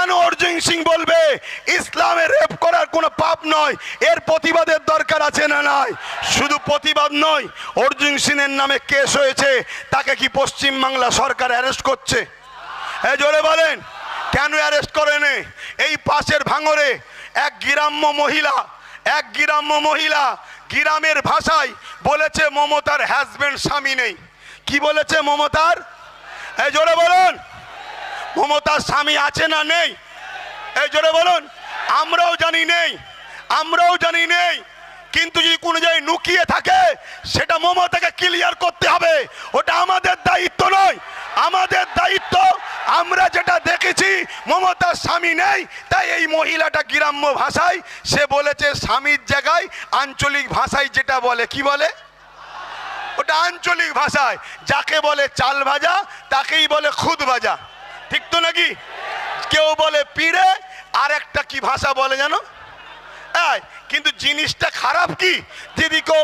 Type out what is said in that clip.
কেন অর্জুন সিং বলবে ইসলামে রেপ করার কোনো পাপ নয়? এর প্রতিবাদের দরকার আছে না নাই? শুধু প্রতিবাদ নয়, অর্জুন সিংয়ের নামে কেস হয়েছে, তাকে কি পশ্চিমবাংলা সরকার অ্যারেস্ট করছে? হ্যাঁ, জোরে বলেন, কেন অ্যারেস্ট করেনি? এই পাশের ভাঙরে এক গ্রাম্য মহিলা গ্রামের ভাষায় বলেছে মমতার হাজবেন্ড স্বামী নেই। কি বলেছে মমতার? এই জোরে বলুন, মমতার স্বামী আছে না নেই? এই জোরে বলুন। আমরাও জানি নেই, কিন্তু যদি কোনো জায়গায় লুকিয়ে থাকে সেটা মমতাকে ক্লিয়ার করতে হবে। ওটা আমাদের দায়িত্ব নয়। আমাদের দায়িত্ব, আমরা যেটা দেখেছি মমতার স্বামী নেই, তাই এই মহিলাটা গ্রাম্য ভাষায় সে বলেছে স্বামীর জায়গায় আঞ্চলিক ভাষায় যেটা বলে, কি বলে ওটা আঞ্চলিক ভাষায় যাকে বলে চাল ভাজা তাকেই বলে খুদ ভাজা, ঠিক তো নাকি? কেউ বলে পিড়ে, আর একটা কি ভাষা বলে জানো? কিন্তু জিনিসটা খারাপ কি, যদি কেউ